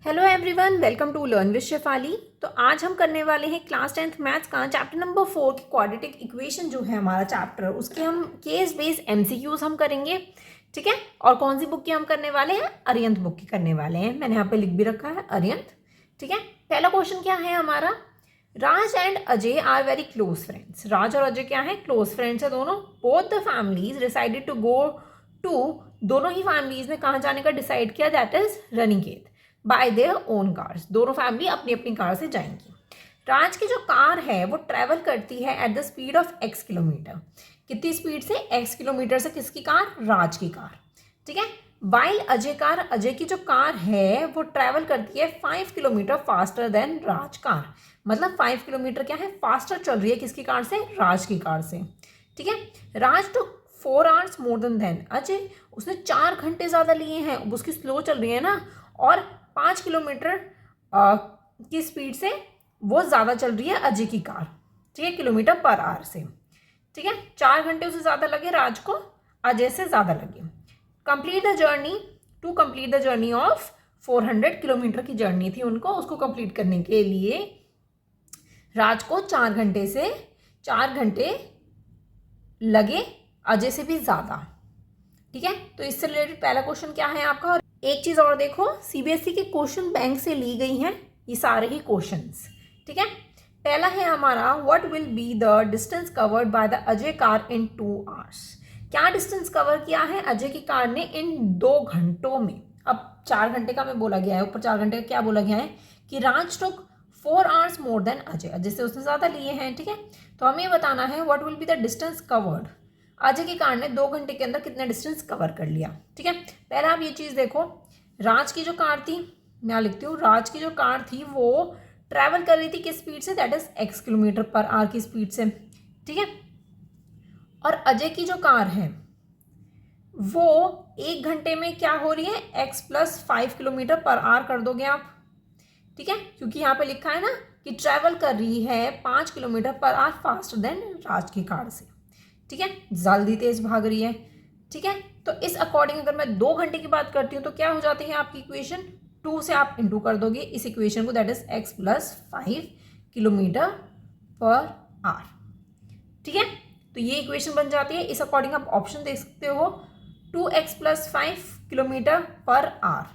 Hello everyone, welcome to learn with Shefali. तो आज हम करने वाले हैं क्लास 10th मैथ्स का चैप्टर नंबर 4 की क्वाड्रेटिक इक्वेशन जो है हमारा चैप्टर, उसके हम केस बेस्ड एमसीक्यूज हम करेंगे। ठीक है, और कौन सी बुक की हम करने वाले हैं? अरिहंत बुक की करने वाले हैं। मैंने यहाँ पे लिख भी रखा है अरिहंत। ठीक है, पहला क्वेश्चन क्या है हमारा? Raj and Ajay are very close friends. Raj और अजय क्या है? क्लोज फ्रेंड्स है दोनों। Both the families decided to go to, दोनों ही फैमिलीज ने कहाँ जाने का डिसाइड किया? That is Ranikhet by their own cars. दोनों फैमिली अपनी अपनी कार से जाएंगी। राज की जो कार है वो ट्रेवल करती है at the speed of x kilometre. कितनी स्पीड से? x किलोमीटर से। किसकी कार? राज की कार। ठीक है, वाइल अजय कार, अजय की जो कार है वो ट्रेवल करती है 5 किलोमीटर फास्टर देन राज कार। मतलब 5 किलोमीटर क्या है? फास्टर चल रही है किसकी कार से? राज की कार से। ठीक है, Raj took 4 hours more than Ajay, उसने 4 घंटे ज़्यादा लिए हैं। उसकी स्लो चल रही है ना, और 5 किलोमीटर की स्पीड से वो ज़्यादा चल रही है अजय की कार। ठीक है, किलोमीटर पर आवर से। ठीक है, 4 घंटे उसे ज़्यादा लगे राज को, अजय से ज़्यादा लगे। Complete the journey, to complete the journey of 400 kilometre की जर्नी थी उनको, उसको कंप्लीट करने के लिए राज को 4 घंटे लगे, अजय से भी ज़्यादा। ठीक है, तो इससे रिलेटेड पहला क्वेश्चन क्या है आपका? और एक चीज और देखो, सीबीएसई के क्वेश्चन बैंक से ली गई हैं ये सारे ही क्वेश्चंस। ठीक है, पहला है हमारा what will be the distance covered by the Ajay car in 2 hours. क्या डिस्टेंस कवर किया है अजय की कार ने इन 2 घंटों में? अब 4 घंटे का मैं बोला गया है, ऊपर 4 घंटे का क्या बोला गया है कि राज टुक 4 hours more than Ajay, Ajay से उसने ज्यादा लिए हैं। ठीक है, तो हमें बताना है what will be the distance covered. Ajay की कार ने 2 घंटे के अंदर कितना डिस्टेंस कवर कर लिया। ठीक है, पहला आप ये चीज़ देखो, राज की जो कार थी, मैं लिखती हूँ, राज की जो कार थी वो ट्रैवल कर रही थी किस स्पीड से? That is x kilometre per our की स्पीड से। ठीक है, और अजय की जो कार है वो 1 घंटे में क्या हो रही है? x plus 5 kilometre per our कर दोगे आप। ठीक है, क्योंकि यहाँ पे लिखा है ना कि ट्रैवल कर रही है 5 kilometre per our faster than राज की कार से। ठीक है, जल्दी तेज भाग रही है। ठीक है, तो इस अकॉर्डिंग अगर मैं 2 घंटे की बात करती हूँ तो क्या हो जाती है आपकी इक्वेशन? 2 से आप इंटू कर दोगे इस इक्वेशन को, that is x plus 5 kilometre per our. ठीक है, तो ये इक्वेशन बन जाती है। इस अकॉर्डिंग आप ऑप्शन देख सकते हो 2x plus 5 kilometre per our.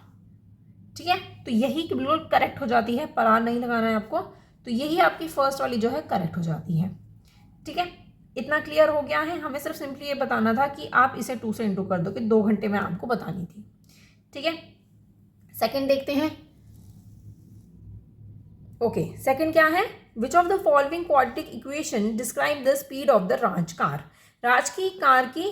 ठीक है, तो यही बिल्कुल करेक्ट हो जाती है, पर आवर नहीं लगाना है आपको। तो यही आपकी फर्स्ट वाली जो है करेक्ट हो जाती है। ठीक है, इतना क्लियर हो गया है। हमें सिर्फ सिंपली ये बताना था कि आप इसे 2 से इंटू कर दो कि 2 घंटे में आपको बतानी थी। ठीक है, सेकंड देखते हैं। ओके, सेकंड क्या है? Which of the following quadratic equation describe the speed of the Raj car. Raj की कार की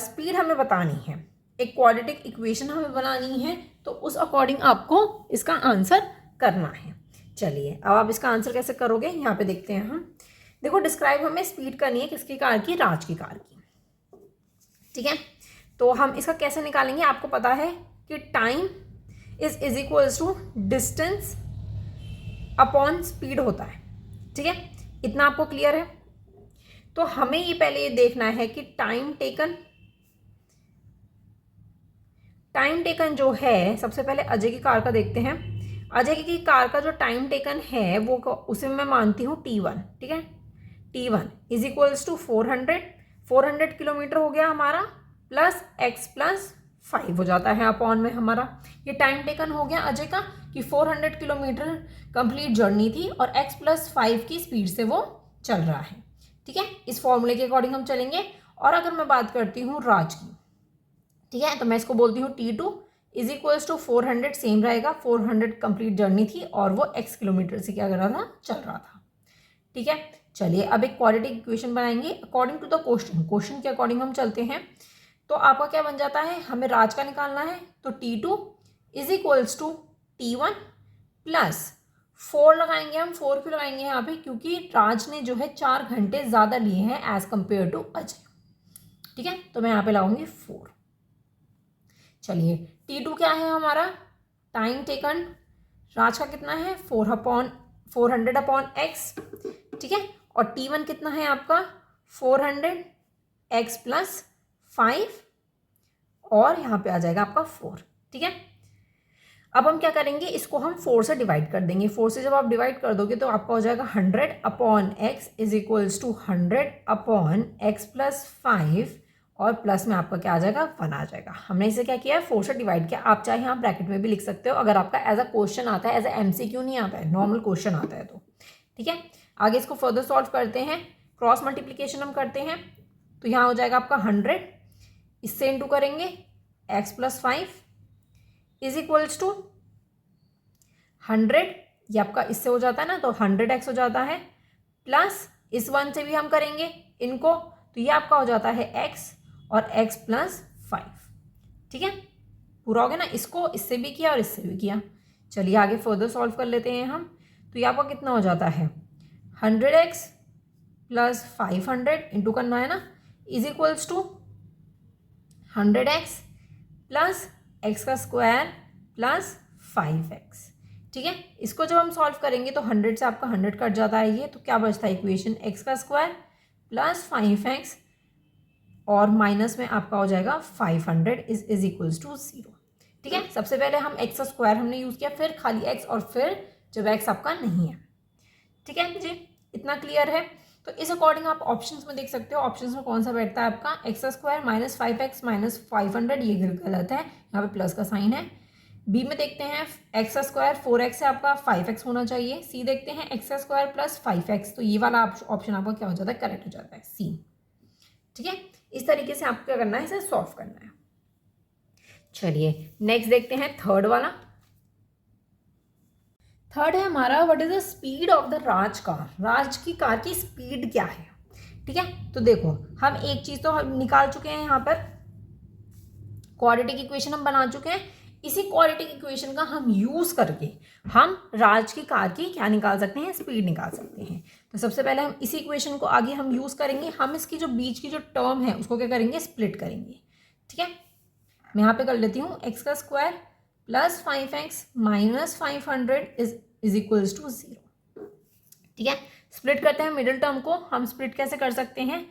स्पीड हमें बतानी है, एक क्वाड्रेटिक इक्वेशन हमें बनानी है, तो उस अकॉर्डिंग आपको इसका आंसर करना है। चलिए, अब आप इसका आंसर कैसे करोगे यहाँ पे देखते हैं हम। देखो, डिस्क्राइब हमें स्पीड करनी है किसकी कार की? राज की कार की। ठीक है, तो हम इसका कैसे निकालेंगे? आपको पता है कि time is equals to distance upon speed होता है। ठीक है, इतना आपको क्लियर है? तो हमें ये पहले ये देखना है कि टाइम टेकन जो है, सबसे पहले अजय की कार का देखते हैं। अजय की कार का जो टाइम टेकन है वो उसे मैं मानती हूँ T1। ठीक है, T1 is equals to 400 kilometre हो गया हमारा, प्लस x प्लस 5 हो जाता है अपॉन में हमारा। ये टाइम टेकन हो गया अजय का कि 400 किलोमीटर कंप्लीट जर्नी थी और x प्लस 5 की स्पीड से वो चल रहा है। ठीक है, इस फॉर्मूले के अकॉर्डिंग हम चलेंगे। और अगर मैं बात करती हूँ राज की, ठीक है, तो मैं इसको बोलती हूँ T2 is equals to 400, same रहेगा, 400 कंप्लीट जर्नी थी और वो x किलोमीटर से क्या कर रहा था? चल रहा था। ठीक है, चलिए अब एक क्वाड्रेटिक इक्वेशन बनाएंगे according to the question. Question के अकॉर्डिंग हम चलते हैं। तो आपका क्या बन जाता है? हमें राज का निकालना है, तो T2 is equals to T1 plus 4 लगाएंगे हम। 4 क्यों लगाएंगे यहाँ पे? क्योंकि राज ने जो है 4 घंटे ज़्यादा लिए हैं एज कंपेयर टू अजय। ठीक है, तो मैं यहाँ पे लगाऊंगी 4। चलिए, T2 क्या है हमारा? टाइम टेकन राज का कितना है? 400 अपॉन x। ठीक है, और T1 कितना है आपका? 400 x प्लस 5, और यहाँ पे आ जाएगा आपका 4। ठीक है, अब हम क्या करेंगे, इसको हम 4 से डिवाइड कर देंगे। 4 से जब आप डिवाइड कर दोगे तो आपका हो जाएगा 100 upon x is equals to 100 upon x plus 5 और प्लस में आपका क्या आ जाएगा 1 आ जाएगा। हमने इसे क्या किया है 4 से डिवाइड किया। आप चाहे यहाँ ब्रैकेट में भी लिख सकते हो अगर आपका एज अ क्वेश्चन आता है, एज अ MCQ नहीं आता है, नॉर्मल क्वेश्चन आता है तो। ठीक है, आगे इसको फर्दर सॉल्व करते हैं। क्रॉस मल्टीप्लीकेशन हम करते हैं तो यहाँ हो जाएगा आपका 100, इससे इंटू करेंगे x plus 5 is equals to 100, ये आपका इससे हो जाता है ना तो 100x हो जाता है, प्लस इस 1 से भी हम करेंगे इनको तो ये आपका हो जाता है x और x प्लस 5। ठीक है, पूरा हो गया ना। इसको इससे भी किया और इससे भी किया। चलिए आगे फर्दर सॉल्व कर लेते हैं हम। तो ये आपका कितना हो जाता है 100x प्लस 500 इंटू करना है ना is equals to 100x plus x का स्क्वायर प्लस 5x। ठीक है, इसको जब हम सॉल्व करेंगे तो 100 से आपका 100 कट जाता है ये, तो क्या बचता है इक्वेशन x का स्क्वायर प्लस 5x और माइनस में आपका हो जाएगा 500 इज इक्वल्स टू 0। ठीक है, सबसे पहले हम x का स्क्वायर हमने यूज़ किया, फिर खाली x और फिर जब x आपका नहीं है। ठीक है जी, इतना क्लियर है। तो इस अकॉर्डिंग आप ऑप्शंस में देख सकते हो, ऑप्शंस में कौन सा बैठता है आपका x square minus 5x minus 500, ये गलत है, यहाँ पे प्लस का साइन है। बी में देखते हैं एक्स स्क्वायर 4x है आपका 5x होना चाहिए। सी देखते हैं एक्स स्क्वायर प्लस 5x, तो ये वाला ऑप्शन आपका क्या हो जाता है करेक्ट हो जाता है सी। ठीक है, इस तरीके से आपको क्या करना है, इसे सॉल्व करना है। चलिए नेक्स्ट देखते हैं थर्ड वाला। थर्ड है हमारा what is the speed of the Raj car. Raj की कार की स्पीड क्या है। ठीक है, तो देखो हम एक चीज तो हम निकाल चुके हैं, यहाँ पर क्वाड्रेटिक इक्वेशन हम बना चुके हैं। इसी क्वाड्रेटिक इक्वेशन का हम यूज करके हम राज की कार की क्या निकाल सकते हैं, स्पीड निकाल सकते हैं। तो सबसे पहले हम इसी इक्वेशन को आगे हम यूज करेंगे। हम इसकी जो बीच की जो टर्म है उसको क्या करेंगे, स्प्लिट करेंगे। ठीक है, मैं यहाँ पे कर लेती हूँ एक्स का square plus 5x minus 500 is equals to 0। ठीक है, स्प्लिट करते हैं मिडिल टर्म को। हम स्प्लिट कैसे कर सकते हैं,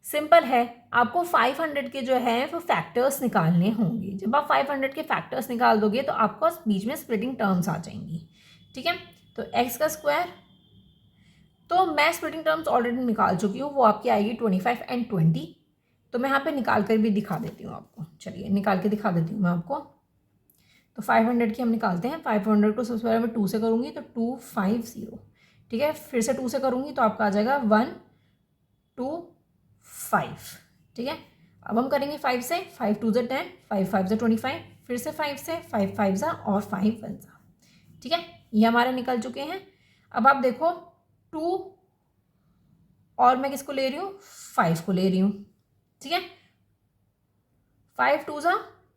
सिंपल है, आपको 500 के जो है वो फैक्टर्स निकालने होंगे। जब आप 500 के फैक्टर्स निकाल दोगे तो आपको बीच में स्प्लिटिंग टर्म्स आ जाएंगी। ठीक है, तो एक्स का स्क्वायर, तो मैं स्प्लिटिंग टर्म्स ऑलरेडी निकाल चुकी हूँ, वो आपकी आएगी 25 एंड 20। तो मैं यहाँ पे निकाल कर भी दिखा देती हूँ आपको। चलिए निकाल के दिखा देती हूँ मैं आपको। तो 500 की हम निकालते हैं। 500 को सबसे पहले मैं 2 से करूँगी तो 250। ठीक है, फिर से 2 से करूँगी तो आपका आ जाएगा 125। ठीक है, अब हम करेंगे 5 से, 5 2 से 10, 5 5 से 25, फिर से 5 से, 5 5 से और 5 1 से। ठीक है, ये हमारे निकल चुके हैं। अब आप देखो 2 और मैं किसको ले रही हूँ, 5 को ले रही हूँ। ठीक है, 5 2 जा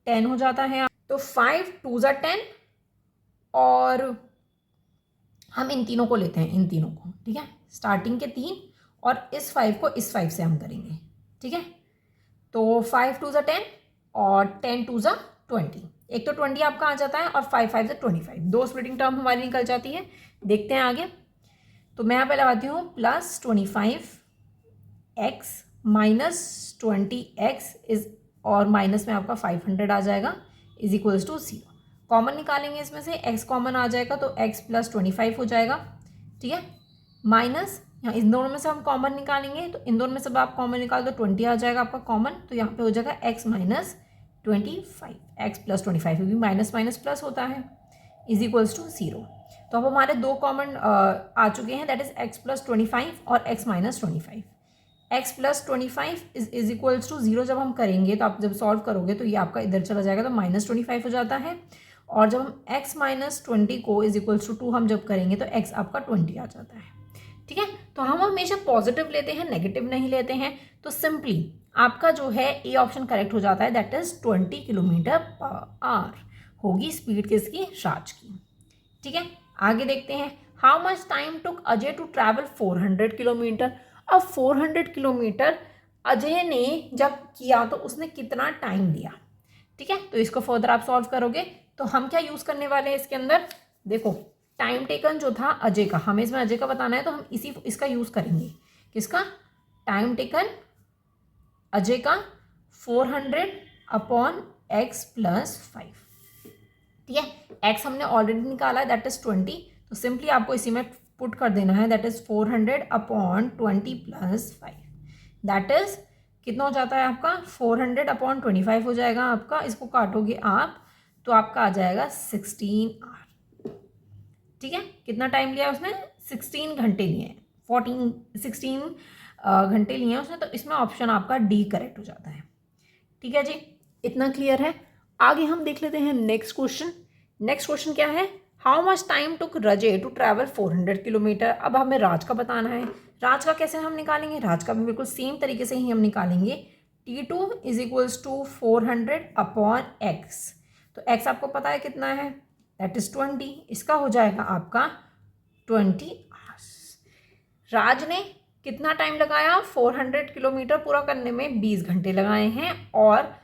10 हो जाता है, तो 5 2 जा 10 और हम इन तीनों को लेते हैं, इन तीनों को। ठीक है, स्टार्टिंग के 3 और इस 5 को इस 5 से हम करेंगे। ठीक है, तो 5 2 जा 10 और 10 2 जा 20। एक तो 20 आपका आ जाता है और 5 5 से 25, दो स्प्लिटिंग टर्म हमारी निकल जाती है। देखते हैं आगे। तो मैं यहाँ पे लगाती हूँ plus 25x minus 20x is, और माइनस में आपका 500 आ जाएगा इज इक्वल्स टू 0। कॉमन निकालेंगे इसमें से, x कॉमन आ जाएगा तो x प्लस 25 हो जाएगा। ठीक है, माइनस यहाँ इन दोनों में से हम कॉमन निकालेंगे, तो इन दोनों में से आप कॉमन निकाल दो 20 आ जाएगा आपका कॉमन, तो यहाँ पे हो जाएगा x माइनस 25, x प्लस 25, क्योंकि माइनस माइनस प्लस होता है, इज इक्वल्स टू 0। तो अब हमारे दो कॉमन आ चुके हैं, दैट इज x प्लस 25 और x minus 25। x plus 25 is equals to 0 जब हम करेंगे, तो आप जब सॉल्व करोगे तो ये आपका इधर चला जाएगा तो माइनस 25 हो जाता है। और जब हम x माइनस 20 को इज इक्वल्स टू 2 हम जब करेंगे तो x आपका 20 आ जाता है। ठीक है, तो हम हमेशा पॉजिटिव लेते हैं, नेगेटिव नहीं लेते हैं। तो सिंपली आपका जो है ए ऑप्शन करेक्ट हो जाता है, that is 20 kilometre per hour होगी स्पीड किसकी, राज की। ठीक है, आगे देखते हैं। How much time took Ajay to travel 400 kilometre. अब 400 किलोमीटर अजय ने जब किया तो उसने कितना टाइम लिया। ठीक है, तो इसको फर्दर आप सॉल्व करोगे तो हम क्या यूज़ करने वाले हैं इसके अंदर, देखो टाइम टेकन जो था अजय का, हमें इसमें अजय का बताना है, तो हम इसका यूज़ करेंगे। किसका, टाइम टेकन अजय का 400 अपॉन x प्लस 5। ठीक है, x हमने ऑलरेडी निकाला है, दैट इज 20, तो सिंपली आपको इसी में पुट कर देना है, that is 400 upon 20 plus 5, that is कितना हो जाता है आपका 400 अपॉन 25 हो जाएगा आपका, इसको काटोगे आप तो आपका आ जाएगा 16 आवर। ठीक है, कितना टाइम लिया उसने, 16 घंटे लिए हैं, 16 घंटे लिए हैं उसने, तो इसमें ऑप्शन आपका डी करेक्ट हो जाता है। ठीक है जी, इतना क्लियर है। आगे हम देख लेते हैं नेक्स्ट क्वेश्चन। नेक्स्ट क्वेश्चन क्या है, how much time took Raje to travel 400 kilometre. अब हमें राज का बताना है। राज का कैसे हम निकालेंगे, राज का भी बिल्कुल सेम तरीके से ही हम निकालेंगे। T2 is equals to 400 upon x, तो x आपको पता है कितना है, दैट इज 20, इसका हो जाएगा आपका 20 आवर्स। राज ने कितना टाइम लगाया, 400 किलोमीटर पूरा करने में 20 घंटे लगाए हैं, और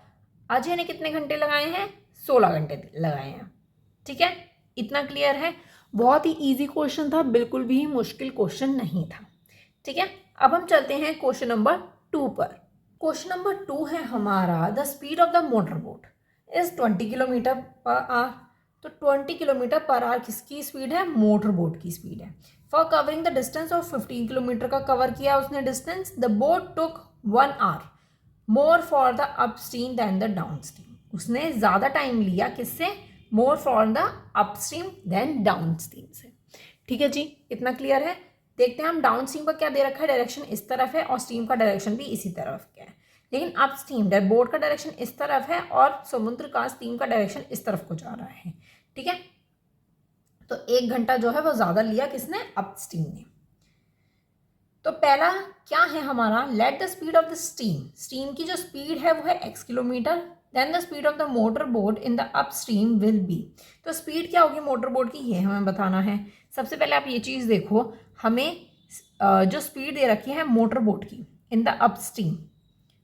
अजय ने कितने घंटे लगाए हैं, 16 घंटे लगाए हैं। ठीक है, इतना क्लियर है। बहुत ही इजी क्वेश्चन था, बिल्कुल भी मुश्किल क्वेश्चन नहीं था। ठीक है, अब हम चलते हैं क्वेश्चन नंबर 2 पर। क्वेश्चन नंबर 2 है हमारा, the speed of the motor boat is 20 kilometre per hour. तो 20 किलोमीटर पर आवर किसकी स्पीड है, मोटर बोट की स्पीड है। For covering the distance of 15 kilometre का कवर किया उसने distance, the boat took 1 hour more for the upstream than the downstream. उसने ज़्यादा टाइम लिया किससे, more for the upstream then downstream से। ठीक है जी, इतना क्लियर है। देखते हैं हम डाउनस्ट्रीम का क्या दे रखा है, डायरेक्शन इस तरफ है, और स्ट्रीम का डायरेक्शन भी इसी तरफ का है, लेकिन अपस्ट्रीम बोट का डायरेक्शन इस तरफ है और समुद्र का स्ट्रीम का डायरेक्शन इस तरफ को जा रहा है। ठीक है, तो 1 घंटा जो है वो ज़्यादा लिया किसने, अपस्ट्रीम ने। तो पहला क्या है हमारा, let the speed of the stream, stream की जो स्पीड है वो है x kilometre, then the speed of the motor boat in the upstream will be. तो स्पीड क्या होगी मोटर बोट की, ये हमें बताना है। सबसे पहले आप ये चीज़ देखो, हमें जो स्पीड दे रखी है मोटर बोट की इन द अपस्ट्रीम,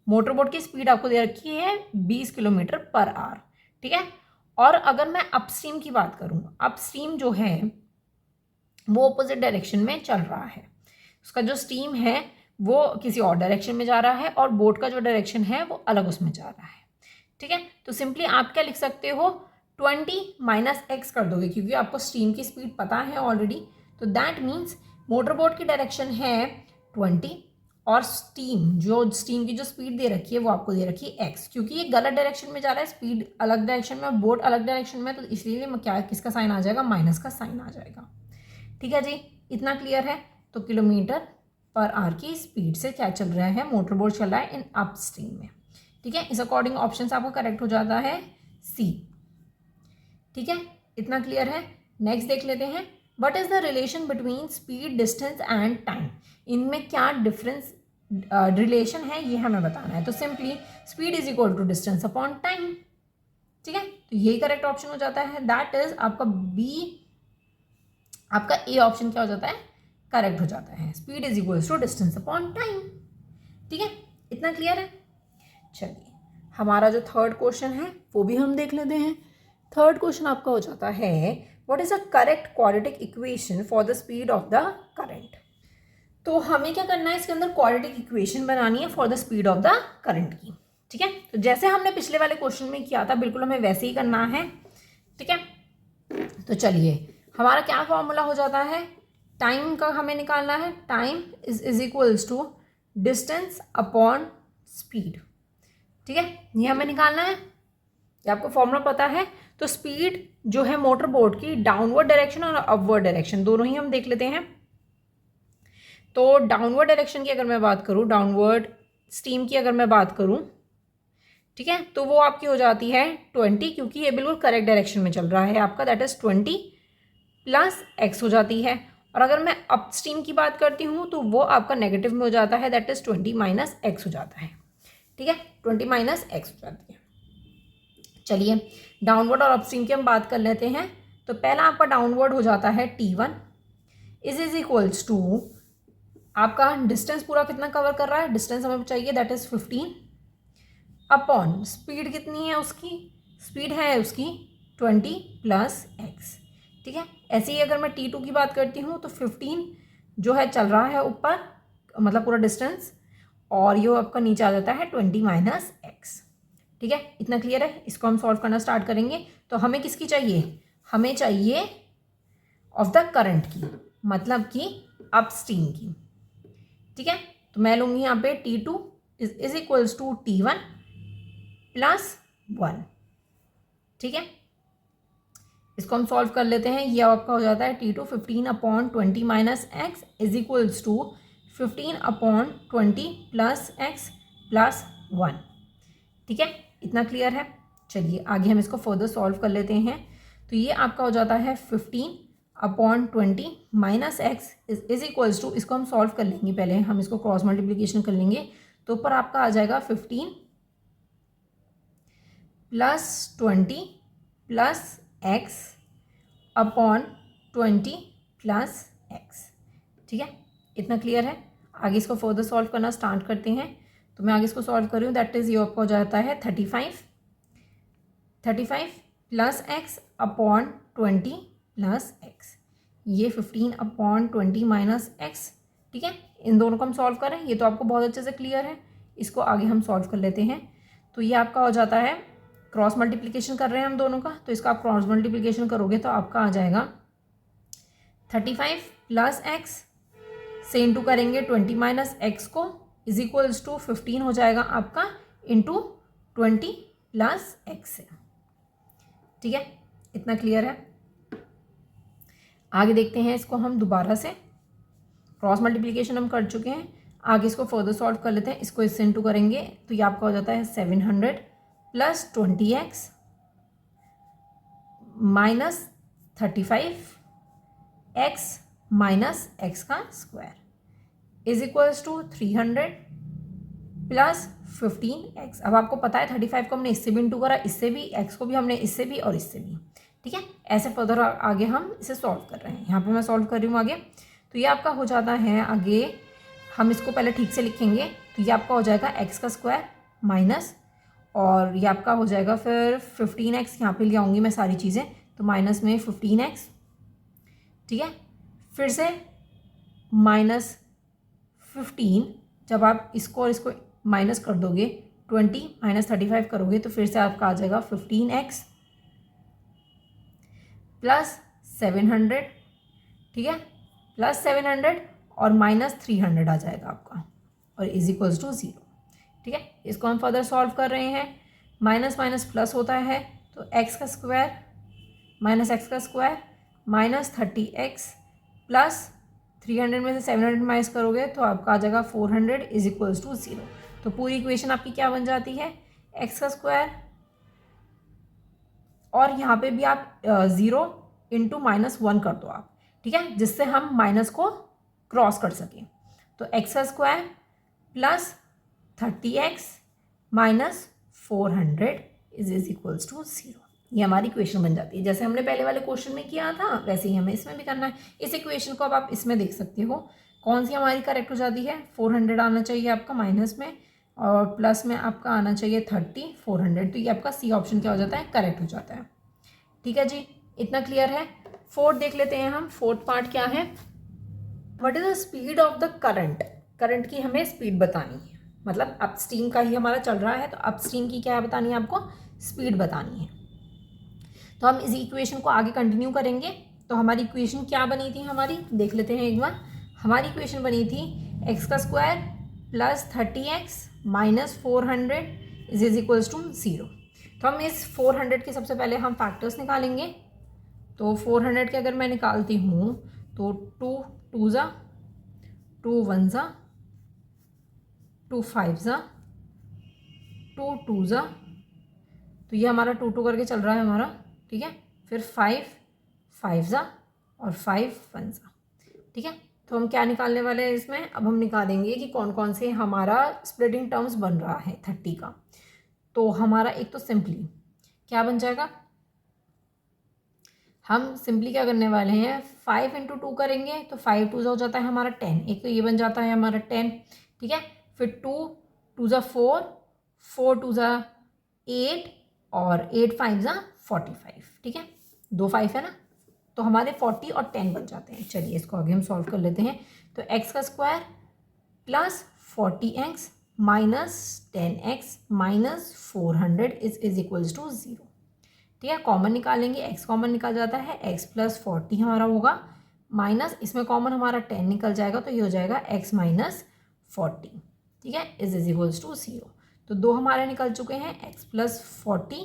मोटर बोट की स्पीड आपको दे रखी है 20 किलोमीटर पर आवर। ठीक है, और अगर मैं अपस्ट्रीम की बात करूँ, अपस्ट्रीम जो है वो अपोजिट डायरेक्शन में चल रहा है, उसका जो स्ट्रीम है वो किसी और डायरेक्शन में जा रहा है, और बोट का जो डायरेक्शन है वो अलग उसमें जा रहा है। ठीक है, तो सिंपली आप क्या लिख सकते हो, 20 माइनस एक्स कर दोगे, क्योंकि आपको स्ट्रीम की स्पीड पता है ऑलरेडी, तो दैट मीन्स मोटर बोट की डायरेक्शन है 20, और स्ट्रीम की जो स्पीड दे रखी है वो आपको दे रखी है x, क्योंकि ये गलत डायरेक्शन में जा रहा है, स्पीड अलग डायरेक्शन में, बोट अलग डायरेक्शन में, तो इसलिए क्या किसका साइन आ जाएगा, माइनस का साइन आ जाएगा। ठीक है जी, इतना क्लियर है। तो किलोमीटर पर आवर की स्पीड से क्या चल रहा है, मोटर बोट चल रहा है इन अपस्ट्रीम में। ठीक है, इस अकॉर्डिंग ऑप्शन आपका करेक्ट हो जाता है सी। ठीक है, इतना क्लियर है। नेक्स्ट देख लेते हैं, what is the relation between speed, distance and time. इनमें क्या डिफरेंस रिलेशन है ये हमें बताना है। तो simply speed is equal to distance upon time. ठीक है, तो यही करेक्ट ऑप्शन हो जाता है, दैट इज आपका बी, आपका ए ऑप्शन क्या हो जाता है, करेक्ट हो जाता है। Speed is equal to distance upon time. ठीक है, इतना क्लियर है। चलिए, हमारा जो थर्ड क्वेश्चन है वो भी हम देख लेते हैं। थर्ड क्वेश्चन आपका हो जाता है, what is a correct quadratic equation for the speed of the current. तो हमें क्या करना है, इसके अंदर क्वाड्रेटिक इक्वेशन बनानी है for the speed of the current की। ठीक है, तो जैसे हमने पिछले वाले क्वेश्चन में किया था बिल्कुल हमें वैसे ही करना है। ठीक है, तो चलिए, हमारा क्या फॉर्मूला हो जाता है, टाइम का हमें निकालना है, time is equals to distance upon speed. ठीक है, ये हमें निकालना है, ये आपको फॉर्मूला पता है। तो स्पीड जो है मोटर बोट की, डाउनवर्ड डायरेक्शन और अपवर्ड डायरेक्शन दोनों ही हम देख लेते हैं। तो डाउनवर्ड डायरेक्शन की अगर मैं बात करूँ, डाउनवर्ड स्ट्रीम की अगर मैं बात करूँ, ठीक है, तो वो आपकी हो जाती है 20, क्योंकि ये बिल्कुल करेक्ट डायरेक्शन में चल रहा है आपका, दैट इज 20 प्लस एक्स हो जाती है। और अगर मैं अपस्ट्रीम की बात करती हूँ तो वो आपका नेगेटिव में हो जाता है, दैट इज 20 माइनस एक्स हो जाता है। ठीक है, 20 माइनस एक्स हो जाती है। चलिए, डाउनवर्ड और अपस्ट्रीम की हम बात कर लेते हैं। तो पहला आपका डाउनवर्ड हो जाता है T1 इज इक्वल्स टू, आपका डिस्टेंस पूरा कितना कवर कर रहा है, डिस्टेंस हमें चाहिए दैट इज 15 अपॉन स्पीड कितनी है उसकी, स्पीड है उसकी 20 प्लस एक्स। ठीक है, ऐसे ही अगर मैं T2 की बात करती हूँ तो 15 जो है चल रहा है ऊपर, मतलब पूरा डिस्टेंस, और ये आपका नीचे आ जाता है 20 माइनस एक्स। ठीक ठीक है, इतना क्लियर है। इसको हम सॉल्व करना स्टार्ट करेंगे। तो हमें किसकी चाहिए, हमें चाहिए ऑफ द करंट की, मतलब कि अपस्ट्रीम की। ठीक है, तो मैं लूँगी यहाँ पे T2 is equals to T1 plus 1। ठीक है, इसको हम सॉल्व कर लेते हैं। ये आपका हो जाता है T2 15/20 minus x is equals to 15/20 plus x plus 1। ठीक है, इतना क्लियर है। चलिए आगे हम इसको फर्दर सॉल्व कर लेते हैं। तो ये आपका हो जाता है 15/20 minus x is equals to, इसको हम सॉल्व कर लेंगे, पहले हम इसको क्रॉस मल्टीप्लीकेशन कर लेंगे। तो ऊपर आपका आ जाएगा 15 plus 20 plus x upon 20 plus x. ठीक है, इतना क्लियर है। आगे इसको फर्दर सॉल्व करना स्टार्ट करते हैं। तो मैं आगे इसको सॉल्व कर रही हूँ। दैट इज ये आपका हो जाता है 35 plus x upon 20 plus x. ये 15/20 माइनस एक्स। ठीक है, इन दोनों को हम सॉल्व करें, ये तो आपको बहुत अच्छे से क्लियर है। इसको आगे हम सॉल्व कर लेते हैं। तो ये आपका हो जाता है, क्रॉस मल्टीप्लिकेशन कर रहे हैं हम दोनों का, तो इसका आप क्रॉस मल्टीप्लिकेशन करोगे तो आपका आ जाएगा 35 प्लस एक्स से इंटू करेंगे 20 माइनस एक्स को इज इक्वल्स टू 15 हो जाएगा आपका इंटू 20 प्लस एक्स से। ठीक है, इतना क्लियर है। आगे देखते हैं इसको हम दोबारा से, क्रॉस मल्टीप्लिकेशन हम कर चुके हैं। आगे इसको फर्दर सॉल्व कर लेते हैं। इसको इससे इंटू करेंगे तो ये आपका हो जाता है 700 plus 20x minus 35x minus x का square is equals to 300 plus 15x। अब आपको पता है 35 को हमने इससे भी इंटू करा, इससे भी, x को भी हमने इससे भी और इससे भी। ठीक है, ऐसे फर्दर आगे हम इसे सॉल्व कर रहे हैं। यहाँ पे मैं सॉल्व कर रही हूँ आगे। तो ये आपका हो जाता है, आगे हम इसको पहले ठीक से लिखेंगे। तो ये आपका हो जाएगा x का स्क्वायर माइनस, और ये आपका हो जाएगा फिर 15x, यहाँ पे ले आऊँगी मैं सारी चीज़ें, तो माइनस में 15x। ठीक है, फिर से माइनस 15, जब आप इसको और इसको माइनस कर दोगे, 20 माइनस 35 करोगे तो फिर से आपका आ जाएगा 15x प्लस 700। ठीक है, प्लस 700 और माइनस 300 आ जाएगा आपका, और इज इक्वल्स टू 0। ठीक है, इसको हम फर्दर सॉल्व कर रहे हैं। माइनस माइनस प्लस होता है, तो x का स्क्वायर माइनस एक्स का स्क्वायर माइनस 30x प्लस 300 में से 700 माइनस करोगे तो आपका आ जाएगा 400 इज इक्वल्स टू 0। तो पूरी इक्वेशन आपकी क्या बन जाती है, x का स्क्वायर, और यहाँ पे भी आप 0 इंटू -1 कर दो आप। ठीक है, जिससे हम माइनस को क्रॉस कर सकें। तो x का square plus 30x minus 400 is equals to 0। ये हमारी इक्वेशन बन जाती है। जैसे हमने पहले वाले क्वेश्चन में किया था वैसे ही हमें इसमें भी करना है। इस इक्वेशन को अब आप इसमें देख सकते हो कौन सी हमारी करेक्ट हो जाती है। 400 आना चाहिए आपका माइनस में, और प्लस में आपका आना चाहिए 30 400। तो ये आपका सी ऑप्शन क्या हो जाता है, करेक्ट हो जाता है। ठीक है जी, इतना क्लियर है। फोर्थ देख लेते हैं हम। फोर्थ पार्ट क्या है, what is the speed of the current. Current की हमें स्पीड बतानी है, मतलब अपस्ट्रीम का ही हमारा चल रहा है, तो अपस्ट्रीम की क्या बतानी है, आपको स्पीड बतानी है। तो हम इस इक्वेशन को आगे कंटिन्यू करेंगे। तो हमारी इक्वेशन क्या बनी थी, हमारी देख लेते हैं एक बार। हमारी इक्वेशन बनी थी एक्स का square plus 30x minus 400 is equals to 0। तो हम इस 400 के सबसे पहले हम फैक्टर्स निकालेंगे। तो 400 के अगर मैं निकालती हूँ तो 2 2 ज़ा 2 1 ज़ा 2 5 ज़ा 2 2 ज़ा, तो ये हमारा 2 2 करके चल रहा है हमारा। ठीक है, फिर 5 5 ज़ा और 5 1 ज़ा। ठीक है, तो हम क्या निकालने वाले हैं इसमें, अब हम निकालेंगे कि कौन कौन से हमारा स्प्लिटिंग टर्म्स बन रहा है 30 का। तो हमारा एक तो सिंपली क्या बन जाएगा, हम सिंपली क्या करने वाले हैं, 5 इंटू 2 करेंगे तो 5 2 ज़ा हो जाता है हमारा 10, एक तो ये बन जाता है हमारा 10। ठीक है, फिर 2 2 ज़ा 4 4 2 ज़ा 8 और 8 5 ज़ा 45। ठीक है, 2 5 है ना, तो हमारे 40 और 10 बन जाते हैं। चलिए इसको आगे हम सॉल्व कर लेते हैं। तो x का square plus 40x minus 10x minus 400 is equals to 0। ठीक है, कॉमन निकालेंगे, x कॉमन निकल जाता है, x प्लस 40 हमारा होगा, माइनस इसमें कॉमन हमारा 10 निकल जाएगा, तो ये हो जाएगा x माइनस 40। ठीक है, इज इक्वल्स टू 0। तो दो हमारे निकल चुके हैं, x प्लस 40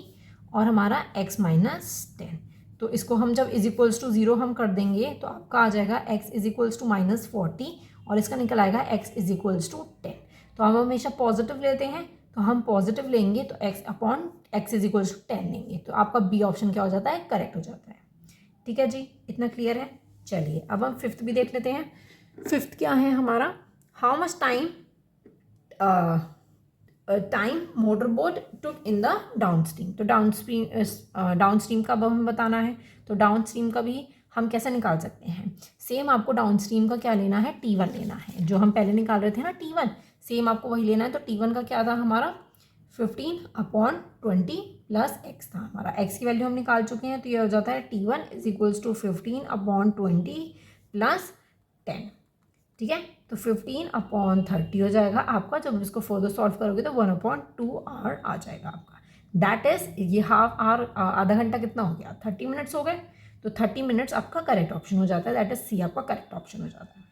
और हमारा x माइनस 10। तो इसको हम जब इज इक्वल्स टू 0 हम कर देंगे तो आपका आ जाएगा x is equals to minus 40 और इसका निकल आएगा x इज इक्वल्स टू 10। तो हम हमेशा पॉजिटिव लेते हैं, तो हम पॉजिटिव लेंगे तो x upon x is equals to 10 लेंगे, तो आपका बी ऑप्शन क्या हो जाता है, करेक्ट हो जाता है। ठीक है जी, इतना क्लियर है। चलिए अब हम फिफ्थ भी देख लेते हैं। फिफ्थ क्या है हमारा, how much time motor boat took in the down stream. तो डाउन स्ट्रीम का अब हमें बताना है, तो डाउन स्ट्रीम का भी हम कैसे निकाल सकते हैं। सेम आपको डाउन स्ट्रीम का क्या लेना है, T1 लेना है, जो हम पहले निकाल रहे थे ना T1, सेम आपको वही लेना है। तो T1 का क्या था हमारा 15/20 प्लस x था हमारा, x की वैल्यू हम निकाल चुके हैं, तो ये हो जाता है T1 is equals to 15/20 plus 10। ठीक है, तो 15/30 हो जाएगा आपका। जब इसको फर्दर सॉल्व करोगे तो 1/2 आ जाएगा आपका। दैट इज ये हाफ आवर, आधा घंटा कितना हो गया, 30 मिनट्स हो गए। तो 30 मिनट्स आपका करेक्ट ऑप्शन हो जाता है, दैट इज सी आपका करेक्ट ऑप्शन हो जाता है।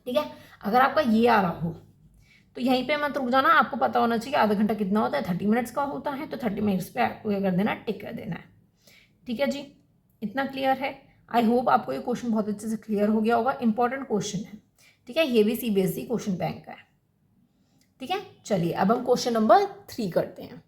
ठीक है, अगर आपका ये आ रहा हो तो यहीं पे मत रुक जाना, आपको पता होना चाहिए आधा घंटा कितना होता है, 30 मिनट्स का होता है, तो 30 मिनट्स पे आपको क्या कर देना है, टिक कर देना है। ठीक है जी, इतना क्लियर है। आई होप आपको ये क्वेश्चन बहुत अच्छे से क्लियर हो गया होगा, इंपॉर्टेंट क्वेश्चन है। ठीक है, ये भी CBSE क्वेश्चन बैंक का है। ठीक है, चलिए अब हम क्वेश्चन नंबर 3 करते हैं।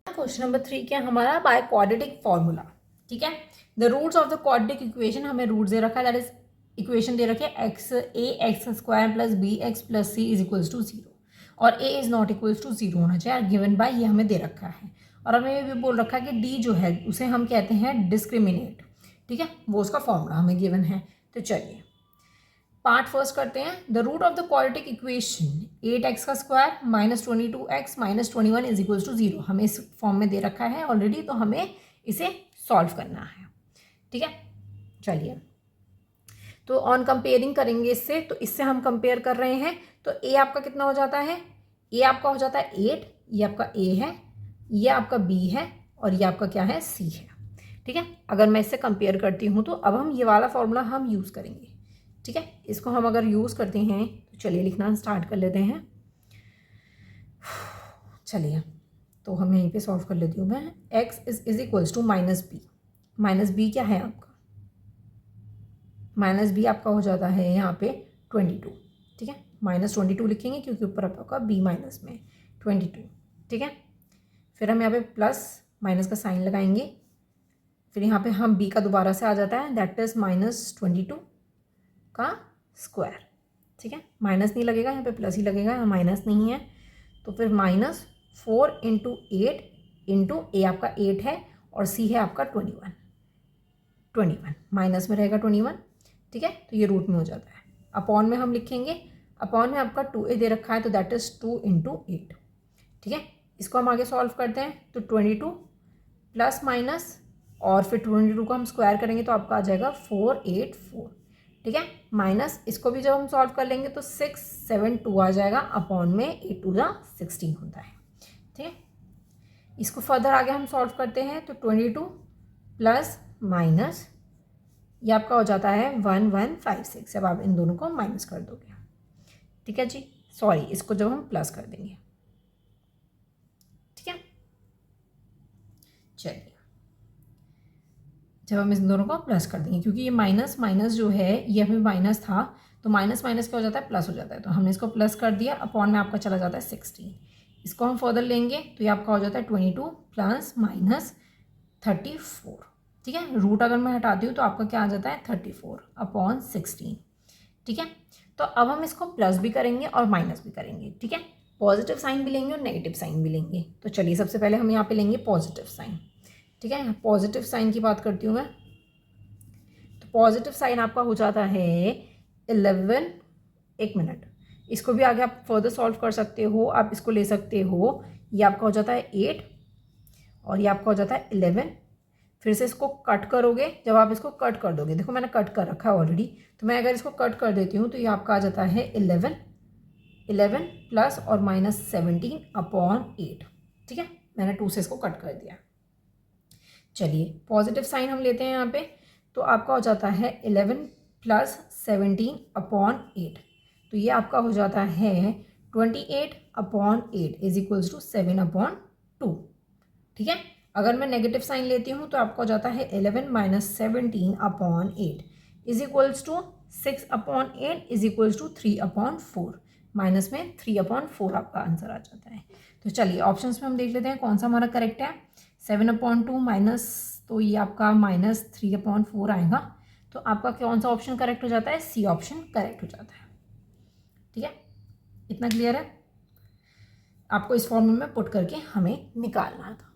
क्वेश्चन नंबर 3 क्या हमारा, बाय क्वाड्रेटिक फॉर्मूला। ठीक है, the roots of the quadratic equation, हमें रूट दे रखा है, दैट इज इक्वेशन दे रखे है ax² plus bx plus c is equals to 0 और a is not equals to 0 होना चाहिए, गिवन बाय, ये हमें दे रखा है। और हमें ये भी बोल रखा है कि d जो है उसे हम कहते हैं डिस्क्रिमिनेट। ठीक है, वो उसका फॉर्मूला हमें गिवन है। तो चलिए पार्ट फर्स्ट करते हैं। The root of the quadratic equation 8x² minus 22x minus 21 is equals to 0, हमें इस फॉर्म में दे रखा है ऑलरेडी, तो हमें इसे सॉल्व करना है। ठीक है, चलिए तो ऑन कंपेयरिंग करेंगे इससे, तो इससे हम कंपेयर कर रहे हैं, तो a आपका कितना हो जाता है, a आपका हो जाता है 8, ये आपका a है, ये आपका b है और ये आपका क्या है, c है। ठीक है, अगर मैं इससे कंपेयर करती हूँ तो अब हम ये वाला फॉर्मूला हम यूज़ करेंगे। ठीक है, इसको हम अगर यूज़ करते हैं तो चलिए लिखना स्टार्ट कर लेते हैं। चलिए तो हम यहीं पे सॉल्व कर लेती हूँ मैं। x is equals to minus b क्या है आपका, माइनस बी आपका हो जाता है यहाँ पे 22। ठीक है, माइनस 22 लिखेंगे क्योंकि ऊपर आपका b माइनस में 22। ठीक है, फिर हम यहाँ पे प्लस माइनस का साइन लगाएंगे, फिर यहाँ पे हम b का दोबारा से आ जाता है, दैट इज माइनस 22 का स्क्वायर। ठीक है, माइनस नहीं लगेगा यहाँ पे, प्लस ही लगेगा, यहाँ माइनस नहीं है। तो फिर माइनस 4 × 8 इंटू ए आपका 8 है और सी है आपका 21 माइनस में रहेगा 21। ठीक है, तो ये रूट में हो जाता है। अपॉन में हम लिखेंगे, अपॉन में आपका 2a दे रखा है, तो दैट इज 2 × 8। ठीक है, इसको हम आगे सॉल्व करते हैं, तो 22 प्लस माइनस और फिर 22 को हम स्क्वायर करेंगे तो आपका आ जाएगा 484। ठीक है, माइनस इसको भी जब हम सॉल्व कर लेंगे तो 672 आ जाएगा, अपॉन में 8 × 16 होता है। ठीक है, इसको फर्दर आगे हम सॉल्व करते हैं, तो 22 प्लस माइनस ये आपका हो जाता है 1156, जब आप इन दोनों को माइनस कर दोगे। ठीक है जी, सॉरी इसको जब हम प्लस कर देंगे। ठीक है, चलिए जब हम इस दोनों को प्लस कर देंगे, क्योंकि ये माइनस माइनस जो है ये हमें माइनस था, तो माइनस माइनस क्या हो जाता है, प्लस हो जाता है, तो हमने इसको प्लस कर दिया, अपॉन में आपका चला जाता है 16। इसको हम फर्दर लेंगे तो ये आपका हो जाता है 22 प्लस माइनस 34। ठीक है, रूट अगर मैं हटाती हूँ तो आपका क्या आ जाता है 34/16। ठीक है, तो अब हम इसको प्लस भी करेंगे और माइनस भी करेंगे। ठीक है, पॉजिटिव साइन भी लेंगे और नेगेटिव साइन भी लेंगे। तो चलिए सबसे पहले हम यहाँ पे लेंगे पॉजिटिव साइन। ठीक है, पॉजिटिव साइन की बात करती हूँ मैं, तो पॉजिटिव साइन आपका हो जाता है 11, एक मिनट, इसको भी आगे आप फर्दर सॉल्व कर सकते हो, आप इसको ले सकते हो, ये आपका हो जाता है 8 और ये आपका हो जाता है 11। फिर से इसको कट करोगे, जब आप इसको कट कर दोगे, देखो मैंने कट कर रखा है ऑलरेडी, तो मैं अगर इसको कट कर देती हूँ तो ये आपका आ जाता है 11 11 प्लस और माइनस 17/8। ठीक है, मैंने 2 से इसको कट कर दिया। चलिए पॉजिटिव साइन हम लेते हैं यहाँ पे, तो आपका हो जाता है 11 प्लस 17/8, तो ये आपका हो जाता है 28/8 इज इक्वल्स टू 7/2। ठीक है, अगर मैं नेगेटिव साइन लेती हूँ तो आपका हो जाता है 11 minus 17/8 is equals to 6/8 is equals to 3/4। Minus में 3/4 आपका आंसर आ जाता है। तो चलिए ऑप्शंस में हम देख लेते हैं कौन सा हमारा करेक्ट है। 7/2 माइनस, तो ये आपका माइनस 3/4 आएगा। तो आपका कौन सा ऑप्शन करेक्ट हो जाता है, सी ऑप्शन करेक्ट हो जाता है। ठीक है, इतना क्लियर है। आपको इस फॉर्मूले में पुट करके हमें निकालना था।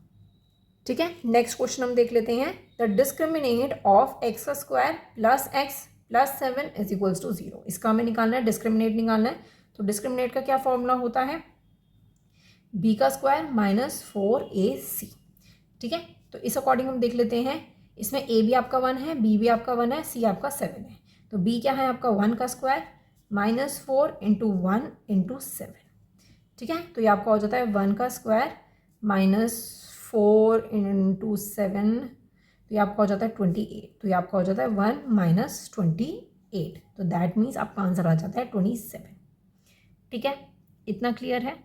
ठीक है, नेक्स्ट क्वेश्चन हम देख लेते हैं। द डिस्क्रिमिनेट ऑफ x का square plus x plus 7 is equals to 0। इसका हमें निकालना है, डिस्क्रिमिनेट निकालना है। तो डिस्क्रिमिनेट का क्या फॉर्मूला होता है, b का स्क्वायर माइनस 4ac। ठीक है, तो इस अकॉर्डिंग हम देख लेते हैं। इसमें a भी आपका 1 है, b भी आपका 1 है, c आपका 7 है। तो b क्या है आपका 1 का स्क्वायर माइनस 4 इंटू 1 इंटू 7। ठीक है, तो ये आपका हो जाता है 1 का स्क्वायर माइनस 4 इंटू 7, तो ये आपका हो जाता है 28। तो ये आपका हो जाता है 1 माइनस 28, तो दैट मीन्स आपका आंसर आ जाता है 27। ठीक है, इतना क्लियर है।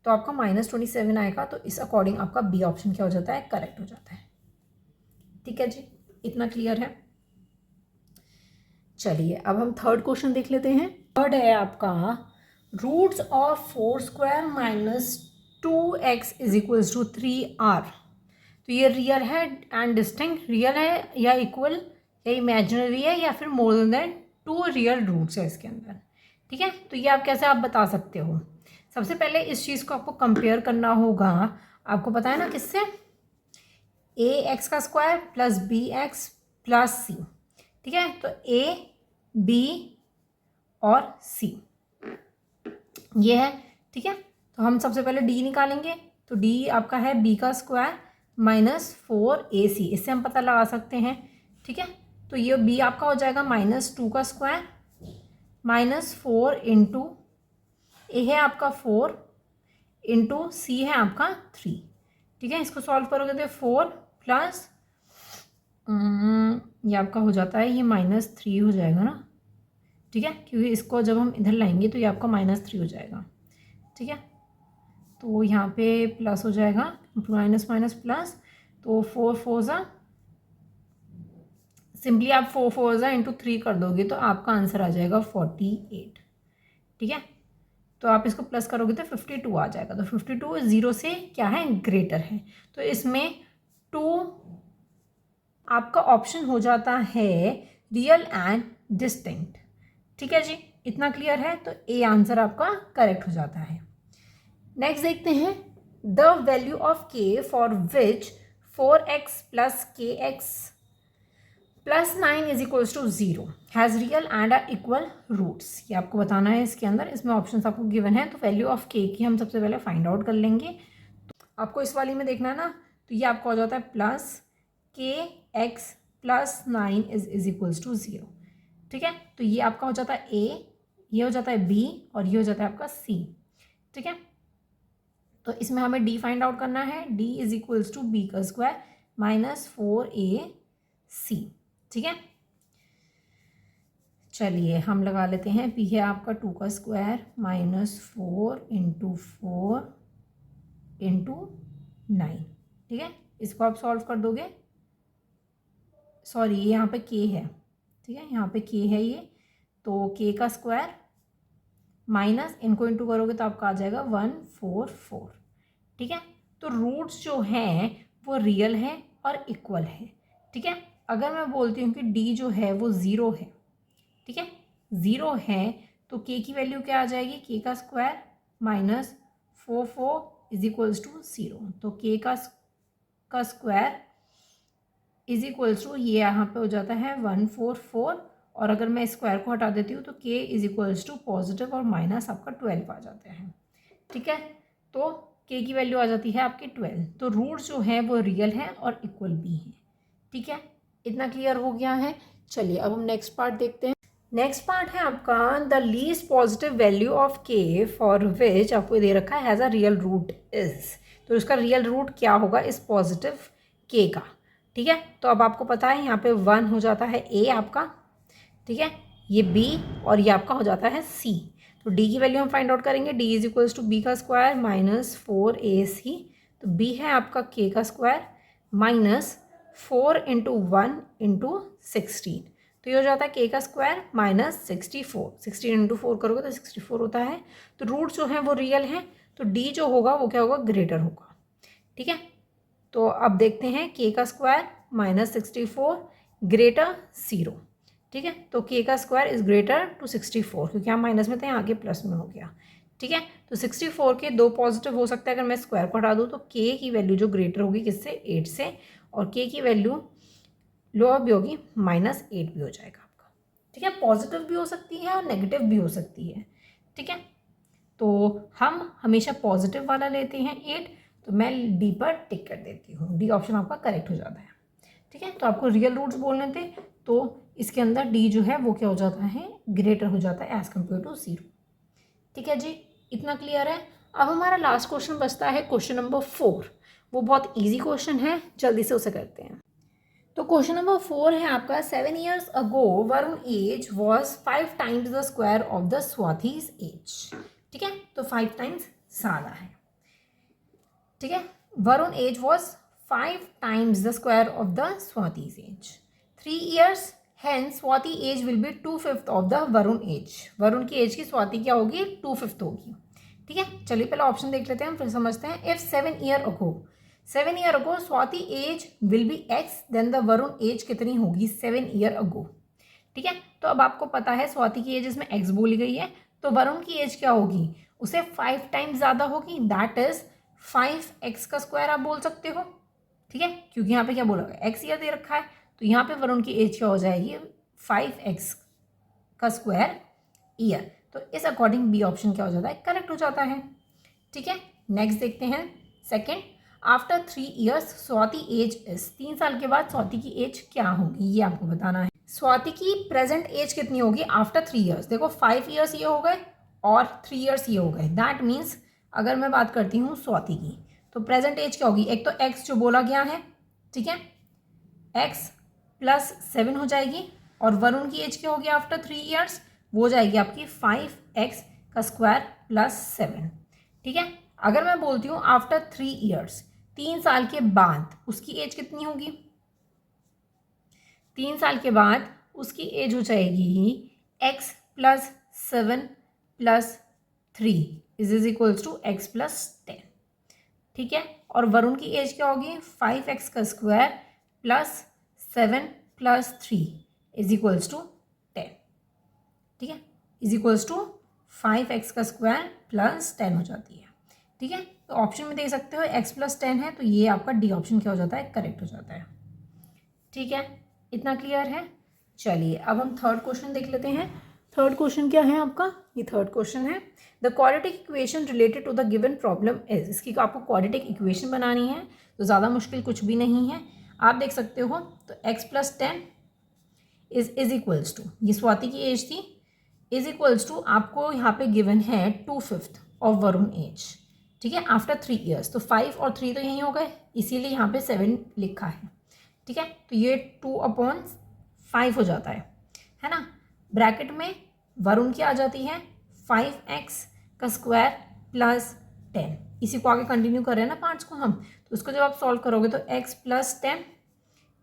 तो आपका माइनस 27 आएगा, तो इस अकॉर्डिंग आपका बी ऑप्शन क्या हो जाता है, करेक्ट हो जाता है। ठीक है जी, इतना क्लियर है। चलिए अब हम थर्ड क्वेश्चन देख लेते हैं। थर्ड है आपका roots of 4 square minus 2x is equals to 3r। तो ये रियल है एंड डिस्टिंक्ट, रियल है या इक्वल या इमेजिनरी है या फिर मोर देन 2 रियल रूट्स है इसके अंदर। ठीक है, तो ये आप कैसे आप बता सकते हो। सबसे पहले इस चीज़ को आपको कंपेयर करना होगा। आपको पता है ना किससे, ax का square plus bx plus c। ठीक है, तो a b और c ये है। ठीक है, तो हम सबसे पहले d निकालेंगे। तो d आपका है b का स्क्वायर माइनस 4ac, इससे हम पता लगा सकते हैं। ठीक है, तो ये b आपका हो जाएगा माइनस 2 का स्क्वायर माइनस 4 इंटू ए है आपका 4 इंटू सी है आपका 3। ठीक है, इसको सॉल्व करोगे तो 4 प्लस ये आपका हो जाता है, ये -3 हो जाएगा ना। ठीक है, क्योंकि इसको जब हम इधर लाएंगे तो ये आपका -3 हो जाएगा। ठीक है, तो यहाँ पे प्लस हो जाएगा, माइनस माइनस प्लस, तो 4 4 ज़ा, सिंपली आप 4 4 ज़ा इंटू 3 कर दोगे तो आपका आंसर आ जाएगा 48। ठीक है, तो आप इसको प्लस करोगे तो 52 आ जाएगा। तो 52 0 से क्या है, ग्रेटर है। तो इसमें 2 आपका ऑप्शन हो जाता है रियल एंड डिस्टिंक्ट। ठीक है जी, इतना क्लियर है। तो ए आंसर आपका करेक्ट हो जाता है। नेक्स्ट देखते हैं, the value of k for which 4x plus k x plus 9 is equals to 0 has real and equal roots. ये आपको बताना है इसके अंदर। इसमें ऑप्शंस आपको गिवन है। तो वैल्यू ऑफ के की हम सबसे पहले फाइंड आउट कर लेंगे। तो आपको इस वाली में देखना है ना, तो ये आपका हो जाता है plus k x plus 9 is equals to 0। ठीक है, तो ये आपका हो जाता है ए, ये हो जाता है बी और ये हो जाता है आपका सी। ठीक है, तो इसमें हमें डी फाइंड आउट करना है। D is equals to b का स्क्वायर माइनस 4ac। ठीक है, चलिए हम लगा लेते हैं। पी है आपका 2 का स्क्वायर माइनस 4 इंटू 4 इंटू 9। ठीक है, इसको आप सॉल्व कर दोगे। सॉरी, यहाँ पे के है। ठीक है, यहाँ पे के है ये, तो के का स्क्वायर माइनस इनको इंटू करोगे तो आपका आ जाएगा 144। ठीक है, तो रूट्स जो हैं वो रियल है और इक्वल है। ठीक है, अगर मैं बोलती हूँ कि डी जो है वो 0 है, ठीक है 0 है, तो के की वैल्यू क्या आ जाएगी, के का square minus 44 is equals to 0। तो के का स्क्वायर इज इक्वल्स टू ये यहाँ पे हो जाता है 144, और अगर मैं स्क्वायर को हटा देती हूँ तो के इज इक्वल्स टू पॉजिटिव और माइनस आपका 12 आ जाते हैं। ठीक है, तो के की वैल्यू आ जाती है आपकी 12। तो रूट्स जो है वो रियल है और इक्वल भी है। ठीक है, इतना क्लियर हो गया है। चलिए अब हम नेक्स्ट पार्ट देखते हैं। नेक्स्ट पार्ट है आपका the least positive value of k for which आपको दे रखा है has a real root is, तो इसका रियल रूट क्या होगा इस पॉजिटिव के का। ठीक है, तो अब आपको पता है यहाँ पे 1 हो जाता है ए आपका, ठीक है, ये बी और ये आपका हो जाता है सी। तो डी की वैल्यू हम फाइंड आउट करेंगे, D is equals to b का स्क्वायर माइनस 4ac, तो बी है आपका के का स्क्वायर माइनस 4 इंटू 1 इंटू 16, तो ये हो जाता है के का स्क्वायर माइनस 64, 16 इंटू 4 करोगे तो 64 होता है। तो रूट जो है वो रियल है, तो डी जो होगा वो क्या होगा, ग्रेटर होगा। ठीक है, तो अब देखते हैं के का स्क्वायर माइनस 64 ग्रेटर 0। ठीक है, तो के का स्क्वायर इज ग्रेटर टू 64, क्योंकि हम माइनस में थे आगे प्लस में हो गया। ठीक है, तो 64 के दो पॉजिटिव हो सकता है, अगर मैं स्क्वायर को हटा दूँ तो के की वैल्यू जो ग्रेटर होगी किससे, 8 से, और के की वैल्यू लोअर भी होगी -8 भी हो जाएगा आपका। ठीक है, पॉजिटिव भी हो सकती है और नेगेटिव भी हो सकती है। ठीक है, तो हम हमेशा पॉजिटिव वाला लेते हैं 8, तो मैं डी पर टिक कर देती हूँ, डी ऑप्शन आपका करेक्ट हो जाता है। ठीक है, तो आपको रियल रूट्स बोलने थे, तो इसके अंदर डी जो है वो क्या हो जाता है, ग्रेटर हो जाता है एज कम्पेयर टू 0। ठीक है जी, इतना क्लियर है। अब हमारा लास्ट क्वेश्चन बचता है क्वेश्चन नंबर 4, वो बहुत ईजी क्वेश्चन है, जल्दी से उसे करते हैं। तो क्वेश्चन नंबर 4 है आपका, 7 years ago Varun age was 5 times the square of the Swati's age. ठीक है, तो 5 times ज़्यादा है। ठीक है, Varun age was 5 times the square of the Swati's age. 3 years hence Swati age will be 2/5 of the Varun age. Varun की एज की स्वाति क्या होगी, 2/5 होगी। ठीक है, चलिए पहले ऑप्शन देख लेते हैं फिर समझते हैं। If 7 year ago 7 year ago Swati age will be x, then the Varun age कितनी होगी 7 year ago। ठीक है, तो अब आपको पता है स्वाति की एज इसमें x बोली गई है, तो वरुण की एज क्या होगी, उसे 5 times ज़्यादा होगी, दैट इज 5x का स्क्वायर आप बोल सकते हो। ठीक है, क्योंकि यहाँ पे क्या बोला गया, x ईयर दे रखा है, तो यहाँ पे वरुण की एज क्या हो जाएगी, 5x का स्क्वायर ईयर। तो इस अकॉर्डिंग बी ऑप्शन क्या हो जाता है, करेक्ट हो जाता है। ठीक है, नेक्स्ट देखते हैं second. After 3 years Swati age is, 3 साल के बाद स्वाति की एज क्या होगी, ये आपको बताना है। स्वाति की प्रेजेंट एज कितनी होगी आफ्टर 3 years, देखो 5 years ये हो गए और 3 years ये हो गए, दैट मीन्स अगर मैं बात करती हूँ स्वाति की, तो प्रेजेंट एज क्या होगी, एक तो x जो बोला गया है, ठीक है, x + 7 हो जाएगी, और वरुण की एज क्या होगी आफ्टर 3 years, वो हो जाएगी आपकी 5x का स्क्वायर + 7। ठीक है, अगर मैं बोलती हूँ आफ्टर 3 years 3 साल के बाद उसकी एज कितनी होगी, 3 साल के बाद उसकी एज हो जाएगी x + 7 + 3 is equals to x + 10। ठीक है, और वरुण की एज क्या होगी, 5x का स्क्वायर + 7 + 3 इज इक्वल्स टू 10। ठीक है, इज इक्वल्स टू 5x का स्क्वायर + 10 हो जाती है। ठीक है, तो ऑप्शन में देख सकते हो x + 10 है, तो ये आपका डी ऑप्शन क्या हो जाता है, करेक्ट हो जाता है। ठीक है, इतना क्लियर है। चलिए अब हम थर्ड क्वेश्चन देख लेते हैं। थर्ड क्वेश्चन क्या है आपका, ये थर्ड क्वेश्चन है, the quadratic equation related to the given problem is. इसकी आपको क्वाड्रेटिक इक्वेशन बनानी है, तो ज़्यादा मुश्किल कुछ भी नहीं है, आप देख सकते हो। तो x + 10 इज इक्वल्स टू, ये स्वाति की एज थी, इज इक्वल्स टू आपको यहाँ पे गिवन है 2/5 ऑफ वरुण एज। ठीक है, आफ्टर 3 years, तो 5 और 3 तो यहीं हो गए, इसीलिए यहाँ पे 7 लिखा है। ठीक है, तो ये 2/5 हो जाता है ना। ब्रैकेट में वरुण की आ जाती है 5x का स्क्वायर + 10, इसी को आगे कंटिन्यू कर रहे हैं ना पार्ट्स को हम, तो उसको जब आप सॉल्व करोगे तो x + 10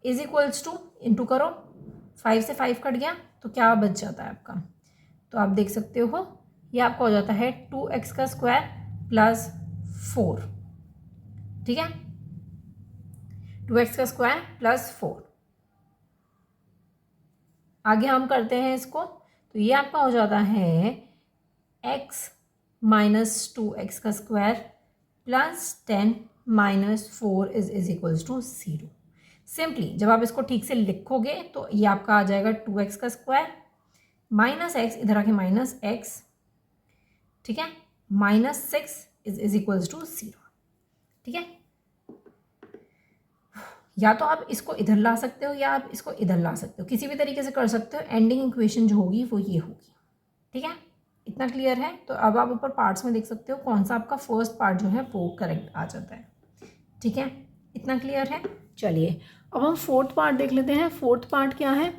is equals to, into करो, 5 से 5 कट गया, तो क्या बच जाता है आपका, तो आप देख सकते हो ये आपका हो जाता है 2x का स्क्वायर + 4। ठीक है, 2x का स्क्वायर + 4। आगे हम करते हैं इसको, तो ये आपका हो जाता है x - 2x का square + 10 - 4 is equals to 0। Simply जब आप इसको ठीक से लिखोगे तो ये आपका आ जाएगा 2x का स्क्वायर -x, इधर आके -x, ठीक है, -6 इज इक्वल्स टू 0। ठीक है, या तो आप इसको इधर ला सकते हो या आप इसको इधर ला सकते हो, किसी भी तरीके से कर सकते हो। एंडिंग इक्वेशन जो होगी वो ये होगी। ठीक है, इतना क्लियर है। तो अब आप ऊपर पार्ट्स में देख सकते हो कौन सा आपका फर्स्ट पार्ट जो है वो करेक्ट आ जाता है। ठीक है, इतना क्लियर है। चलिए अब हम फोर्थ पार्ट देख लेते हैं। फोर्थ पार्ट क्या है?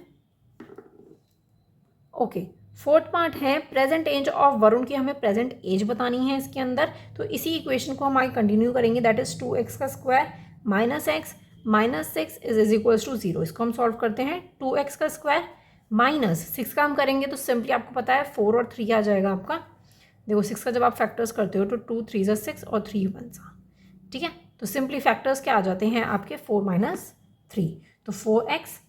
ओके, फोर्थ पार्ट है प्रेजेंट एज ऑफ वरुण की हमें प्रेजेंट एज बतानी है इसके अंदर। तो इसी इक्वेशन को हम आगे कंटिन्यू करेंगे, दैट इज 2x का square minus x minus 6 is equals to 0। इसको हम सॉल्व करते हैं। 2x का स्क्वायर माइनस 6 का हम करेंगे तो सिंपली आपको पता है 4 और 3 आ जाएगा आपका। देखो 6 का जब आप फैक्टर्स करते हो तो 2 3 ज़ा 6 और 3 1 सा। ठीक है, तो सिंपली फैक्टर्स क्या आ जाते हैं आपके 4 माइनस 3, तो 4x।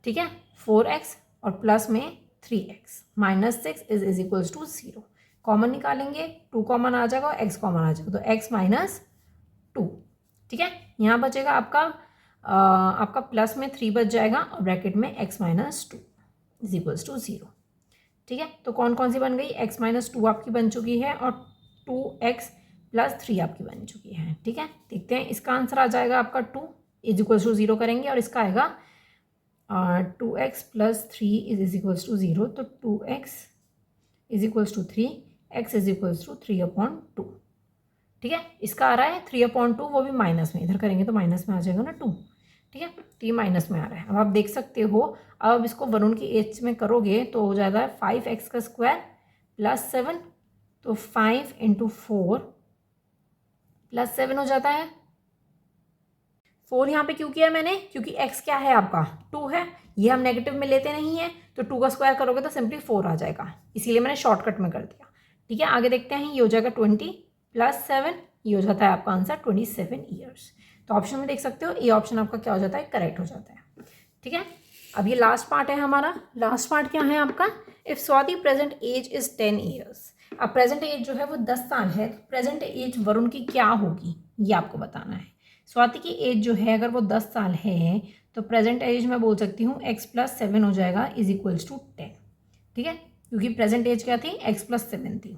ठीक है, 4x और प्लस में 3x minus 6 is equals to 0। Common निकालेंगे, 2 कॉमन आ जाएगा और x कॉमन आ जाएगा, तो x माइनस 2। ठीक है, यहाँ बचेगा आपका प्लस में 3 बच जाएगा और ब्रैकेट में x minus 2 is equals to 0। ठीक है, तो कौन कौन सी बन गई? x माइनस 2 आपकी बन चुकी है और 2x प्लस 3 आपकी बन चुकी है। ठीक है, देखते हैं इसका आंसर आ जाएगा आपका 2 इज इक्वल्स टू 0 करेंगे और इसका आएगा 2x plus 3 is equals to 0। तो 2x is equals to 3, x is equals to 3/2। ठीक है, इसका आ रहा है 3/2, वो भी माइनस में, इधर करेंगे तो माइनस में आ जाएगा ना 2। ठीक है, तो ये माइनस में आ रहा है। अब आप देख सकते हो, अब इसको वरुण की एज में करोगे तो हो जाता है 5x का स्क्वायर प्लस 7, तो 5 × 4 प्लस 7 हो जाता है। 4 यहाँ पे क्यों किया मैंने? क्योंकि x क्या है आपका 2 है, ये हम नेगेटिव में लेते नहीं है, तो 2 का स्क्वायर करोगे तो सिंपली 4 आ जाएगा, इसीलिए मैंने शॉर्टकट में कर दिया। ठीक है, आगे देखते हैं। ये हो जाएगा 20 प्लस 7, ये हो जाता है आपका आंसर 27 ईयर्स। तो ऑप्शन में देख सकते हो ये ऑप्शन आपका क्या हो जाता है? करेक्ट हो जाता है। ठीक है, अब ये लास्ट पार्ट है हमारा। लास्ट पार्ट क्या है आपका? If Swati present age is 10 years. अब प्रेजेंट एज जो है वो 10 साल है, तो प्रेजेंट एज वरुण की क्या होगी ये आपको बताना है। स्वाति की एज जो है अगर वो 10 साल है तो प्रेजेंट एज मैं बोल सकती हूँ x प्लस 7 हो जाएगा इज इक्वल्स टू 10। ठीक है, क्योंकि प्रेजेंट एज क्या थी? x प्लस 7 थी,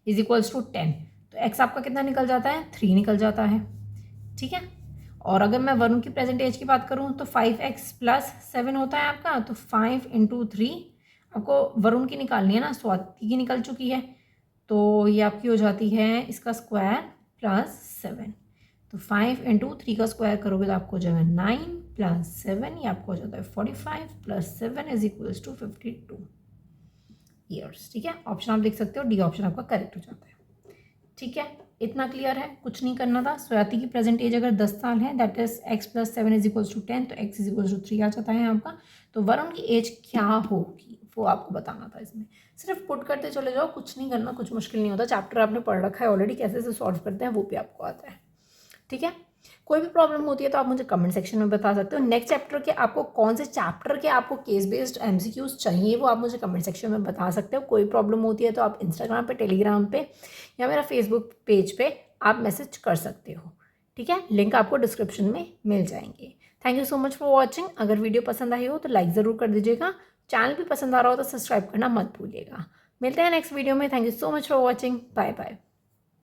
इज इक्वल्स टू 10। तो x आपका कितना निकल जाता है? 3 निकल जाता है। ठीक है, और अगर मैं वरुण की प्रेजेंट एज की बात करूँ तो 5x प्लस 7 होता है आपका, तो 5 × 3 आपको वरुण की निकालनी है ना, स्वाति की निकल चुकी है, तो ये आपकी हो जाती है इसका स्क्वायर प्लस 7। तो 5 × 3 का स्क्वायर करोगे तो आपको हो जाएगा 9 प्लस 7, ये आपको हो जाता है 45 plus 7 is equals to 52 years. ठीक है, ऑप्शन आप देख सकते हो, डी ऑप्शन आपका करेक्ट हो जाता है। ठीक है, इतना क्लियर है, कुछ नहीं करना था। स्वाति की प्रेजेंट एज अगर 10 साल है, that is x plus 7 is equals to 10, तो x इज इक्वल्स टू 3 आ जाता है आपका। तो वरुण की एज क्या होगी वो आपको बताना था। इसमें सिर्फ पुट करते चले जाओ, कुछ नहीं करना, कुछ मुश्किल नहीं होता। चैप्टर आपने पढ़ रखा है ऑलरेडी, कैसे से सॉल्व करते हैं वो भी आपको आता है। ठीक है, कोई भी प्रॉब्लम होती है तो आप मुझे कमेंट सेक्शन में बता सकते हो। नेक्स्ट चैप्टर के आपको कौन से चैप्टर के आपको केस बेस्ड एमसीक्यूज चाहिए वो आप मुझे कमेंट सेक्शन में बता सकते हो। कोई प्रॉब्लम होती है तो आप इंस्टाग्राम पे, टेलीग्राम पे या मेरा फेसबुक पेज पे आप मैसेज कर सकते हो। ठीक है, लिंक आपको डिस्क्रिप्शन में मिल जाएंगे। Thank you so much for watching. अगर वीडियो पसंद आई हो तो लाइक ज़रूर कर दीजिएगा। चैनल भी पसंद आ रहा हो तो सब्सक्राइब करना मत भूलिएगा। मिलते हैं नेक्स्ट वीडियो में। Thank you so much for watching. Bye bye.